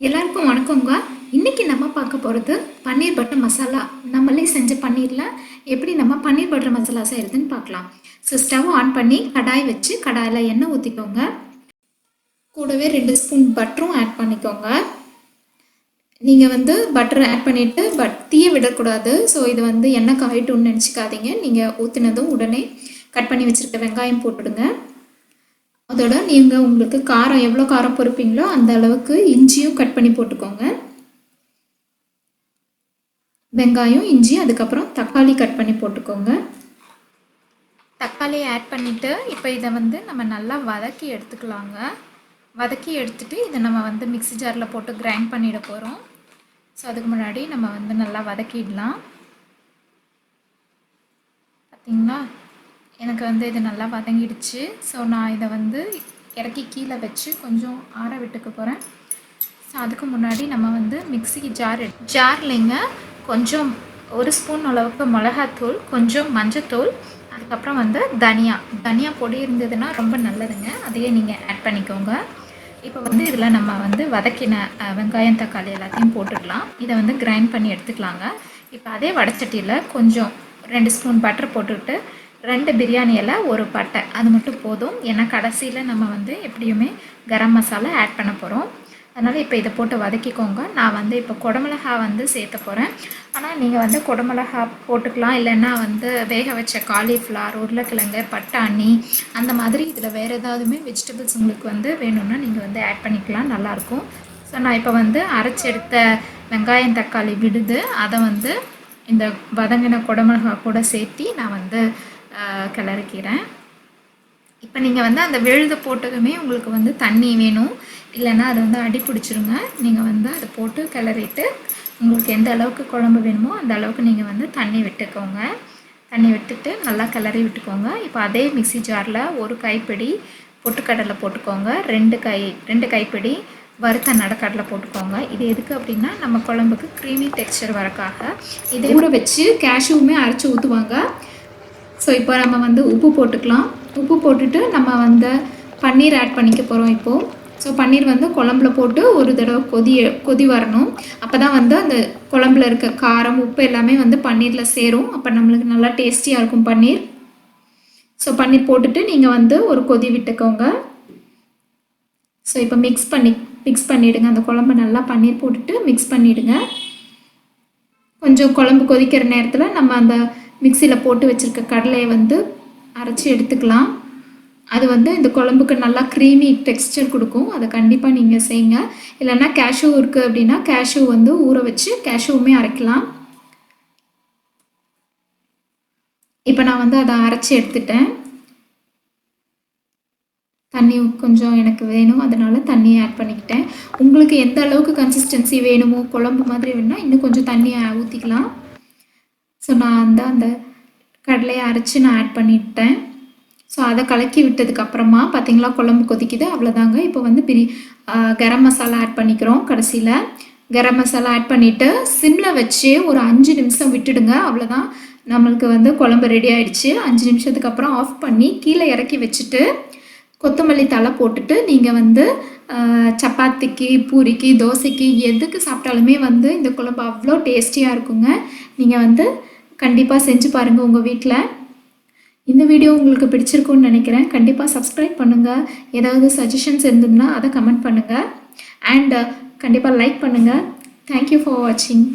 எல்லாருக்கும் வணக்கங்க. இன்றைக்கி நம்ம பார்க்க போகிறது பன்னீர் பட்டர் மசாலா. நம்மளே செஞ்ச பன்னீரில் எப்படி நம்ம பன்னீர் பட்டர் மசாலா செய்கிறதுன்னு பார்க்கலாம். ஸோ ஸ்டவ் ஆன் பண்ணி கடாய் வச்சு கடாயில் எண்ணெய் ஊற்றிக்கோங்க. கூடவே 2 ஸ்பூன் பட்டரும் ஆட் பண்ணிக்கோங்க. நீங்கள் பட்டர் ஆட் பண்ணிவிட்டு தீய விடக்கூடாது. ஸோ இது எண்ணெய் காயிட்டுன்னு நினச்சிக்காதீங்க. நீங்கள் ஊற்றினதும் உடனே கட் பண்ணி வச்சுருக்க வெங்காயம் போட்டுடுங்க. அதோட நீங்கள் உங்களுக்கு காரம் எவ்வளோ காரம் பொறுப்பீங்களோ அந்த அளவுக்கு இஞ்சியும் கட் பண்ணி போட்டுக்கோங்க. வெங்காயம், இஞ்சி, அதுக்கப்புறம் தக்காளி கட் பண்ணி போட்டுக்கோங்க. தக்காளியை ஆட் பண்ணிவிட்டு இப்போ இதை நம்ம நல்லா வதக்கி எடுத்துக்கலாங்க. வதக்கி எடுத்துகிட்டு இதை நம்ம மிக்ஸி ஜாரில் போட்டு கிரைண்ட் பண்ணிட போகிறோம். ஸோ அதுக்கு முன்னாடி நம்ம நல்லா வதக்கிடலாம். பார்த்திங்களா, எனக்கு இது நல்லா வதங்கிடுச்சு. ஸோ நான் இதை இறக்கி கீழே வச்சு கொஞ்சம் ஆற விட்டுக்க போகிறேன். ஸோ அதுக்கு முன்னாடி நம்ம மிக்ஸி ஜார்லைங்க கொஞ்சம் 1 ஸ்பூன் அளவுக்கு மிளகாத்தூள், கொஞ்சம் மஞ்சத்தூள், அதுக்கப்புறம் தனியா பொடி இருந்ததுன்னா ரொம்ப நல்லதுங்க. அதையே நீங்கள் ஆட் பண்ணிக்கோங்க. இப்போ இதில் நம்ம வதக்கின வெங்காயம், தக்காளி எல்லாத்தையும் போட்டுடலாம். இதை கிரைண்ட் பண்ணி எடுத்துக்கலாங்க. இப்போ அதே வடச்சட்டியில் கொஞ்சம் 2 ஸ்பூன் பட்டர் போட்டுக்கிட்டு 2 பிரியாணி இலை, 1 பட்டை, அது மட்டும் போதும். ஏன்னா கடைசியில் நம்ம எப்படியுமே கரம் மசாலா ஆட் பண்ண போகிறோம். அதனால் இப்போ இதை போட்டு வதக்கிக்கோங்க. நான் இப்போ குடமிளகா சேர்த்த போகிறேன். ஆனால் நீங்கள் குடமிளகா போட்டுக்கலாம். இல்லைன்னா வேக வச்ச காலிஃப்ளவர், உருளைக்கிழங்கு, பட்டாணி, அந்த மாதிரி இதில் வேறு ஏதாவதுமே வெஜிடபிள்ஸ் உங்களுக்கு வேணும்னா நீங்கள் ஆட் பண்ணிக்கலாம், நல்லாயிருக்கும். ஸோ நான் இப்போ அரைச்சி எடுத்த வெங்காயம், தக்காளி விடுது, அதை இந்த வதங்கின குடமிளகா கூட சேர்த்து நான் கிளறிக்கிறேன். இப்போ நீங்கள் அந்த விழுது போட்டதுமே உங்களுக்கு தண்ணி வேணும், இல்லைன்னா அது அடி பிடிச்சிருங்க. நீங்கள் அதை போட்டு கிளறிட்டு உங்களுக்கு எந்த அளவுக்கு குழம்பு வேணுமோ அந்த அளவுக்கு நீங்கள் தண்ணி விட்டுக்கோங்க. தண்ணி விட்டுட்டு நல்லா கிளறி விட்டுக்கோங்க. இப்போ அதே மிக்ஸி ஜாரில் 1 கைப்பிடி பொட்டுக்கடலை போட்டுக்கோங்க. 2 கைப்பிடி வறுத்த நடக்கடலை போட்டுக்கோங்க. இது எதுக்கு அப்படின்னா நம்ம குழம்புக்கு க்ரீமி டெக்ஸ்சர் வரக்காக. இதை ஊற வச்சு கேஷ்யூவுமே அரைச்சி ஊற்றுவாங்க. ஸோ இப்போ நம்ம உப்பு போட்டுக்கலாம். உப்பு போட்டுட்டு நம்ம பன்னீர் ஆட் பண்ணிக்க போகிறோம் இப்போது. ஸோ பன்னீர் குழம்புல போட்டு ஒரு தடவை கொதி வரணும். அப்போ தான் அந்த குழம்புல இருக்க காரம், உப்பு எல்லாமே பன்னீரில் சேரும். அப்போ நம்மளுக்கு நல்லா டேஸ்டியாக இருக்கும் பன்னீர். ஸோ பன்னீர் போட்டுட்டு நீங்கள் ஒரு கொதி விட்டுக்கோங்க. ஸோ இப்போ மிக்ஸ் பண்ணிவிடுங்க. அந்த குழம்பு நல்லா பன்னீர் போட்டுட்டு மிக்ஸ் பண்ணிவிடுங்க. கொஞ்சம் குழம்பு கொதிக்கிற நேரத்தில் நம்ம அந்த மிக்சியில் போட்டு வச்சுருக்க கடலையை அரைச்சி எடுத்துக்கலாம். அது இந்த குழம்புக்கு நல்லா க்ரீமி டெக்ஸ்சர் கொடுக்கும். அதை கண்டிப்பாக நீங்கள் செய்யுங்க. இல்லைன்னா கேஷ்யூ இருக்குது அப்படின்னா கேஷ்யூ ஊற வச்சு கேஷ்யூவுமே அரைக்கலாம். இப்போ நான் அதை அரைச்சி எடுத்துட்டேன். தண்ணி கொஞ்சம் எனக்கு வேணும், அதனால் தண்ணியை ஆட் பண்ணிக்கிட்டேன். உங்களுக்கு எந்த அளவுக்கு கன்சிஸ்டன்சி வேணுமோ, குழம்பு மாதிரி வேணும்னா இன்னும் கொஞ்சம் தண்ணியை ஊற்றிக்கலாம். ஸோ நான் அந்த கடலையை அரைச்சி நான் ஆட் பண்ணிட்டேன். ஸோ அதை கலக்கி விட்டதுக்கப்புறமா பார்த்திங்களா குழம்பு கொதிக்குது, அவ்வளோதாங்க. இப்போ கரம் மசாலா ஆட் பண்ணிக்கிறோம். கடைசியில் கரம் மசாலா ஆட் பண்ணிவிட்டு சிம்மில் வச்சு ஒரு 5 நிமிஷம் விட்டுடுங்க. அவ்வளோதான், நம்மளுக்கு குழம்பு ரெடி ஆகிடுச்சு. 5 நிமிஷத்துக்கு அப்புறம் ஆஃப் பண்ணி கீழே இறக்கி வச்சுட்டு கொத்தமல்லி தழை போட்டுட்டு நீங்கள் சப்பாத்திக்கு, பூரிக்கு, தோசைக்கு எதுக்கு சாப்பிட்டாலுமே இந்த குழம்பு அவ்வளோ டேஸ்டியாக இருக்குங்க. நீங்கள் கண்டிப்பாக செஞ்சு பாருங்கள் உங்கள் வீட்டில். இந்த வீடியோ உங்களுக்கு பிடிச்சிருக்குன்னு நினைக்கிறேன். கண்டிப்பாக சப்ஸ்கிரைப் பண்ணுங்கள். ஏதாவது சஜஷன்ஸ் இருந்ததுன்னா அதை கமெண்ட் பண்ணுங்கள். அண்ட் கண்டிப்பாக லைக் பண்ணுங்கள். தேங்க்யூ ஃபார் வாட்சிங்.